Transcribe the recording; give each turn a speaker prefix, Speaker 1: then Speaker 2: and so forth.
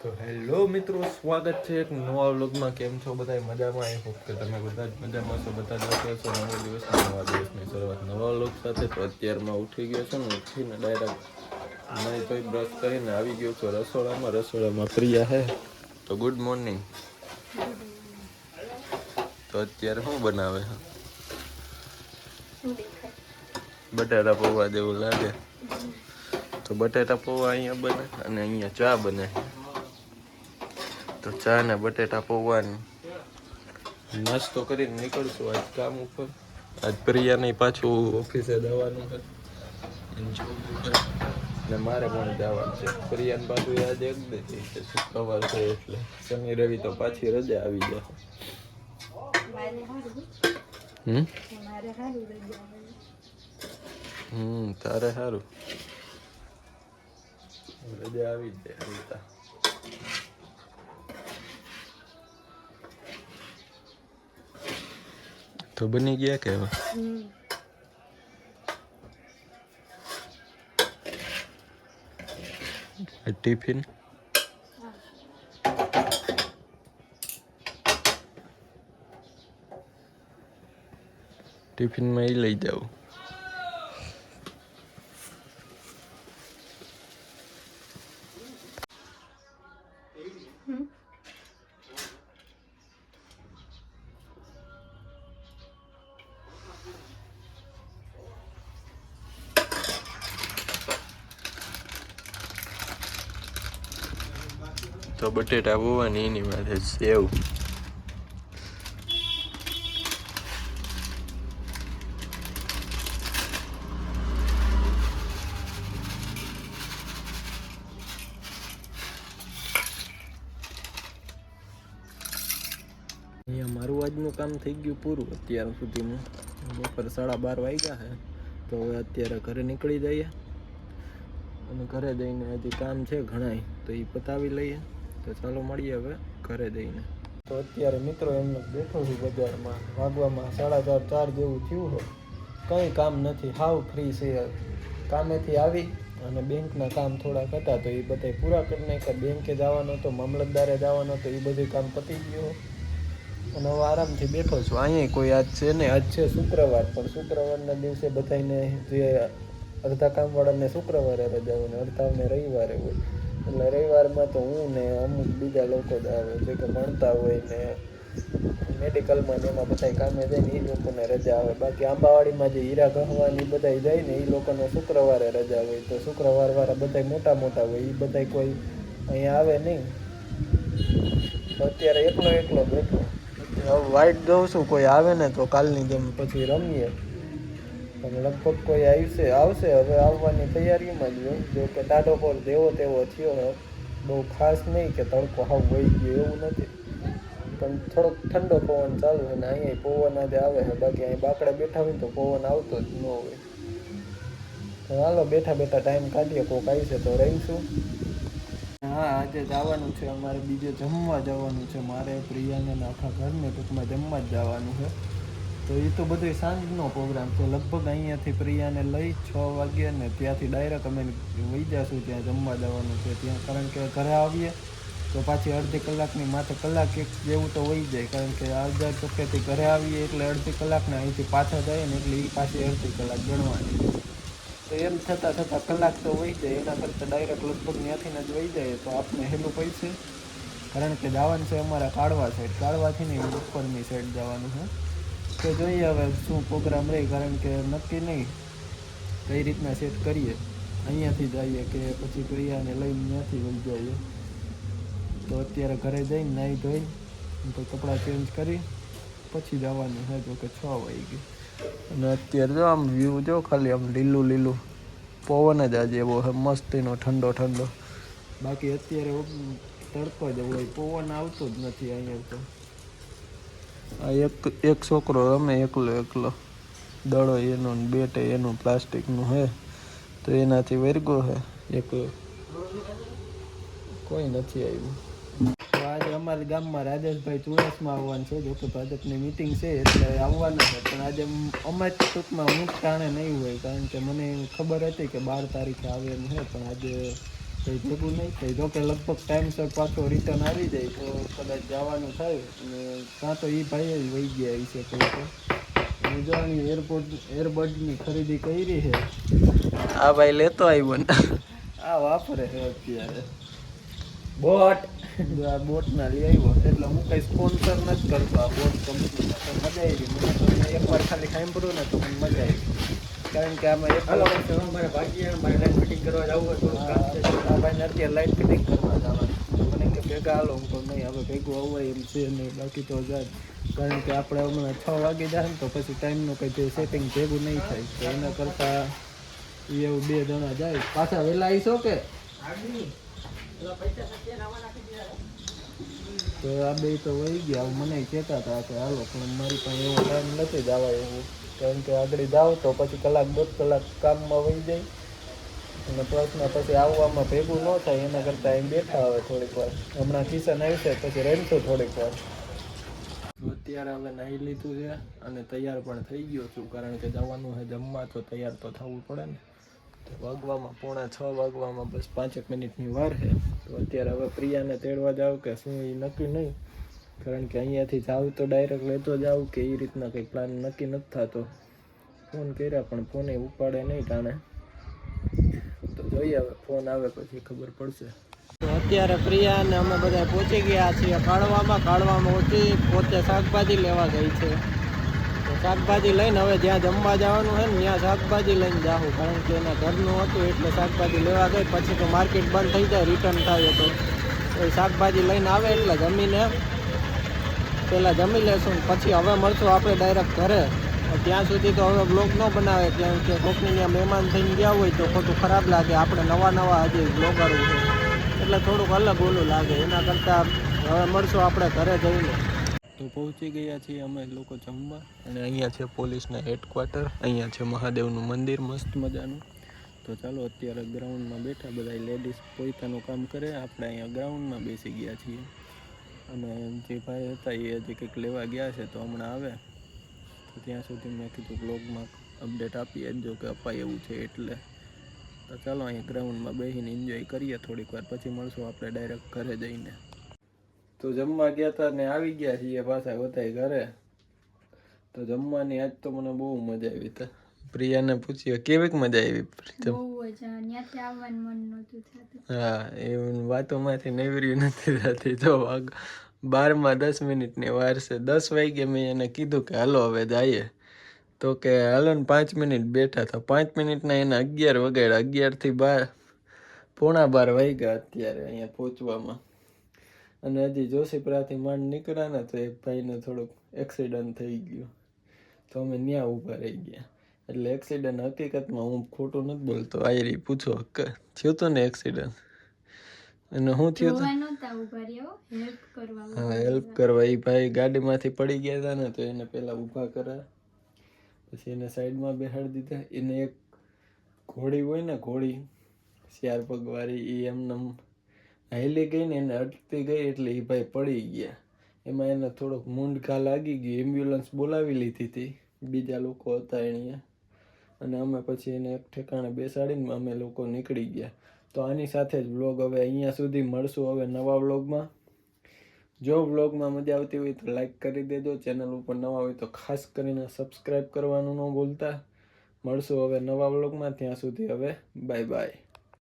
Speaker 1: તો હેલો મિત્રો, સ્વાગત છે એક નવા વ્લોગમાં. કેમ છો બધા? મજામાં? આઈ હોપ કે તમે બધા જ મજામાં છો. બધા જ છો નવા દિવસની શરૂઆત નવા વ્લોગ સાથે. તો અત્યારમાં ઉઠી ગયો છે ને, ઉઠીને ડાયરેક્ટ નહીં તો બ્રશ કરીને આવી ગયો છું રસોડામાં પ્રિયા હે. તો ગુડ મોર્નિંગ. તો અત્યારે શું બનાવે છે? બટાટા પૌવા જેવું લાગે. તો બટાટા પૌવા અહીંયા બને અને અહીંયા ચા બને. તો ચા ને બટેટા પૌવાની નાસ્તો કરીને નીકળશું આજ કામ ઉપર. આજ પ્રિયાને પાછું ઓફિસે જવાનું છે ને મારે પણ જવાનું છે. પ્રિયાને પાછું આજે એક દે છે શુક્રવાર છે એટલે શનિ રવિ તો પાછી રજા આવી જાય. તારે સારું રજા આવી જ જાય. તો બની ગયા કે ટિફિન ટિફિનમાં એ લઈ જાવ. તો બટેટા હોવાની એની માથે સેવ. અહીંયા મારું આજનું કામ થઈ ગયું પૂરું અત્યાર સુધીનું. બપોર 12:30 વાગ્યા છે. તો હવે અત્યારે ઘરે નીકળી જઈએ અને ઘરે જઈને હજી કામ છે ઘણાય તો એ પતાવી લઈએ. તો ચાલો મળીએ હવે ઘરે જઈને. તો અત્યારે મિત્રો એમને બેઠો છું બજારમાં. વાગવામાં 4:30 જેવું થયું હોય. કંઈ કામ નથી, હાવ ફ્રી છે. કામેથી આવી અને બેંકના કામ થોડાક હતા તો એ બધા પૂરા કરી નાખ્યા. બેંકે જવાનો હતો, મામલતદારે જવાનો હતો, એ બધું કામ પતી ગયું અને હવે આરામથી બેઠો છું. અહીંયા કોઈ આજ છે ને, આજ છે શુક્રવાર, પણ શુક્રવારના દિવસે બધાને જે અડધા કામવાળાને શુક્રવારે રજા હોય ને અડધાને રવિવારે હોય. એટલે રવિવારમાં તો હું ને અમુક બીજા લોકો જ આવે જે કે ભણતા હોય ને મેડિકલમાં ને એમાં બધા કામે જાય ને એ લોકોને રજા આવે. બાકી આંબાવાડીમાં જે હીરા ગહવાની બધા જાય ને એ લોકોને શુક્રવારે રજા હોય. તો શુક્રવારવાળા બધા મોટા મોટા હોય, એ બધા કોઈ અહીંયા આવે નહીં. અત્યારે એકલો બેઠો. હવે વાઇટ જોઉં છું, કોઈ આવે ને તો કાલની જેમ પછી રમીએ. અને લગભગ કોઈ આવશે હવે, આવવાની તૈયારીમાં જ હોય. જો કે ટાઢો પર જેવો તેવો થયો, બહુ ખાસ નહીં કે તડકો હાવ વહી ગયો એવું નથી, પણ થોડોક ઠંડો પવન ચાલુ છે ને અહીંયા પવન આજે આવે છે. બાકી અહીં બાકડે બેઠા હોય તો પવન આવતો જ ન હોય. તો હાલો બેઠા બેઠા ટાઈમ કાઢીએ. કોઈક આવશે તો રહીશું. હા, આજે જવાનું છે અમારે, બીજે જમવા જવાનું છે મારે, પ્રિયાને આખા ઘરને ટૂંકમાં જમવા જ જવાનું છે. તો એ તો બધું સાંજનો પ્રોગ્રામ છે. લગભગ અહીંયાથી પ્રિયાને લઈ 6 વાગ્યે ને ત્યાંથી ડાયરેક્ટ અમે વહી જઈશું ત્યાં જમવા જવાનું છે ત્યાં. કારણ કે ઘરે આવીએ તો પાછી અડધી કલાકની માથે કલાક એક જેવું તો વહી જાય. કારણ કે આજાર ચોક્કેથી ઘરે આવીએ એટલે અડધી કલાકને અહીંથી પાછા જાય ને એટલે એ પાછી અડધી કલાક ગણવાની. તો એમ થતાં કલાક તો વહી જાય. એના કરતાં ડાયરેક્ટ લગભગ ત્યાંથી જ વહી જાય તો આપને હેલું પડશે. કારણ કે જવાનું છે અમારા કાળવા સાઈડ, કાળવાથી નહીં ઉપરની સાઈડ જવાનું છે. તો જોઈએ હવે શું પ્રોગ્રામ રહે. કારણ કે નક્કી નહીં કઈ રીતના સેટ કરીએ. અહીંયાથી જઈએ કે પછી પ્રિયાને લઈને ત્યાંથી વહી જઈએ. તો અત્યારે ઘરે જઈને નાહી ધોઈ તો કપડાં ચેન્જ કરી પછી જવાનું છે. જો કે 6 વાગી અને અત્યારે જો આમ વ્યૂ જો ખાલી આમ લીલું પવન જ આજે એવો મસ્તીનો ઠંડો. બાકી અત્યારે તડકો જ હોય, પવન આવતો જ નથી અહીંયા તો. આ એક છોકરો રમે એકલો દડો એનો બેટ એનું પ્લાસ્ટિકનું હે તો એનાથી વર્ગો હે એકલો, કોઈ નથી આવ્યું. આજે અમારા ગામમાં રાજેશભાઈ ચુડાસમા આવવાનું છે. જોકે ભાજપની મિટિંગ છે એટલે આવવાના છે, પણ આજે અમે ટૂંકમાં હું ટાણે નહીં હોય. કારણ કે મને ખબર હતી કે 12 તારીખે આવે એમ છે, પણ આજે કંઈ ભેગું નહીં થાય. જો કે લગભગ ટાઈમસર પાછો રિટર્ન આવી જાય તો કદાચ જવાનું થાય. અને કાં તો એ ભાઈ જ વહી ગયા હશે કોઈ તો. ઉજાણી એરબડની ખરીદી કરી છે. આ ભાઈ લેતો આવ્યો ને આ વાપરે છે અત્યારે બોટ. આ બોટના લઈ આવ્યો એટલે હું કંઈ સ્પોન્સર નથી કરતો આ બોટ કંપનીમાં. તો મજા આવી મને. તમે એકવાર ખાલી સાંભળ્યું ને તો મને મજા આવી. કારણ કે આમાં મારે ભાગીએ મારે લાઇટ ફિટિંગ કરવા જવું હોય તો આ ભાઈને અત્યારે લાઇટ ફિટિંગ કરવા જવાનું મને કે ભેગા હાલો. હું તો નહીં હવે ભેગું આવવાય એમ છે નહીં. બાકી તો જાય. કારણ કે આપણે હમણાં 6 વાગે જાય ને તો પછી ટાઈમનું કંઈ સેટિંગ ભેગું નહીં થાય. તો એના કરતાં એવું 2 જણા જાય. પાછા વહેલા આવીશો કે તો આ બે તો વહી ગયા. મને કહેતા હતા કે હાલો પણ મારી પાસે એવો ટાઈમ નથી જવા એવું. કારણ કે આગળ જાઓ તો પછી 1-1.5 કલાક કામમાં વહી જાય અને પ્રશ્ન પછી આવવામાં ભેગું ન થાય. એના કરતાં અહીં બેઠા આવે થોડીક વાર. હમણાં કિશન આવશે પછી રહીશું થોડીક વાર. તો અત્યારે હવે નાહી લીધું છે અને તૈયાર પણ થઈ ગયો છું. કારણ કે જવાનું છે જમવા તો તૈયાર તો થવું પડે ને. તો વાગવામાં 5:45 વાગવામાં બસ 5 મિનિટની વાર છે. તો અત્યારે હવે પ્રિયાને તેડવા જાવ કે શું એ નક્કી નહીં. કારણ કે અહીંયાથી જાવ તો ડાયરેક્ટ લેતો જાવ કે એ રીતના કંઈ પ્લાન નક્કી નથી થતો. ફોન કર્યા પણ ફોને ઉપાડે નહીં ટાણે. તો જોઈએ હવે ફોન આવે પછી ખબર પડશે. તો અત્યારે પ્રિયા અને અમે બધા પહોંચી ગયા છીએ કાળવામાં પોતે શાકભાજી લેવા ગઈ છે. તો શાકભાજી લઈને હવે જ્યાં જમવા જવાનું છે ને ત્યાં શાકભાજી લઈને જાઉં. કારણ કે એના ઘરનું હતું એટલે શાકભાજી લેવા ગઈ. પછી તો માર્કેટ બંધ થઈ જાય રિટર્ન થાય તો એ શાકભાજી લઈને આવે એટલે જમીને પહેલાં જમી લેશું. પછી હવે મળશું આપણે ડાયરેક્ટ ઘરે. ત્યાં સુધી તો હવે બ્લોગ ન બનાવે કેમ કે કોકની ત્યાં મહેમાન થઈને ગયા હોય તો ખોટું ખરાબ લાગે. આપણે નવા હજી બ્લોગરું છે એટલે થોડુંક અલગ ઓલું લાગે. એના કરતાં હવે મળશું આપણે ઘરે જઈને. તો પહોંચી ગયા છીએ અમે લોકો જમવા. અને અહીંયા છે પોલીસના હેડક્વાર્ટર. અહીંયા છે મહાદેવનું મંદિર મસ્ત મજાનું. તો ચાલો અત્યારે ગ્રાઉન્ડમાં બેઠા બધા લેડીઝ પોતાનું કામ કરે. આપણે અહીંયા ગ્રાઉન્ડમાં બેસી ગયા છીએ. અને જે ભાઈ હતા એ હજી કંઈક લેવા ગયા છે તો હમણાં આવે. તો ત્યાં સુધી મેં કીધું બ્લોગમાં અપડેટ આપીએ જો કે અપાય એવું છે એટલે. તો ચાલો અહીંયા ગ્રાઉન્ડમાં બેસીને એન્જોય કરીએ થોડીક વાર. પછી મળશું આપણે ડાયરેક્ટ ઘરે જઈને. તો જમવા ગયા હતા ને આવી ગયા છીએ પાછા બધાય ઘરે. તો જમવાની આજ તો મને બહુ મજા આવી હતી. પ્રિયાને પૂછ્યું કેવીક મજા આવી? હા એ વાતોમાંથી નવરી નથી થતી. જો 12:10 મિનિટની વાર છે. 10 વાગે મેં એને કીધું કે હાલો હવે જઈએ. તો કે હાલો ને 5 મિનિટ બેઠા હતા. 5 મિનિટના એને 11 વગાડ્યા. 11 થી 12 પોણા 12 વાગ્યા અત્યારે અહીંયા પહોંચવામાં. અને હજી જોશીપુરાથી માંડ નીકળ્યા ને તો એક ભાઈને થોડુંક એક્સિડન્ટ થઈ ગયું. તો અમે ત્યાં ઊભા રહી ગયા. એટલે એક્સિડન્ટ હકીકતમાં હું ખોટું નથી બોલતો. આયરી પૂછો થયું હતું ને એક્સિડન્ટ? અને શું થયું હતું? હા હેલ્પ કરવા. એ ભાઈ ગાડીમાંથી પડી ગયા હતા ને તો એને પહેલાં ઊભા કર્યા. પછી એને સાઈડમાં બેસાડી દીધા. એને એક ઘોડી હોય ને ઘોડી 4 પગવાળી એ એમને હાલી ગઈ ને એને અટકતી ગઈ એટલે એ ભાઈ પડી ગયા. એમાં એને થોડોક મૂંઢ ઘા લાગી ગઈ. એમ્બ્યુલન્સ બોલાવી લીધી હતી. બીજા લોકો હતા એણીએ. અને અમે પછી એને એક ઠેકાણે બેસાડીને અમે લોકો નીકળી ગયા. તો આની સાથે જ વ્લોગ હવે અહીંયા સુધી. મળશું હવે નવા વ્લોગમાં. જો વ્લોગમાં મજા આવતી હોય તો લાઈક કરી દેજો. ચેનલ ઉપર નવા હોય તો ખાસ કરીને સબસ્ક્રાઈબ કરવાનું ન ભૂલતા. મળશું હવે નવા વ્લોગમાં. ત્યાં સુધી હવે બાય બાય.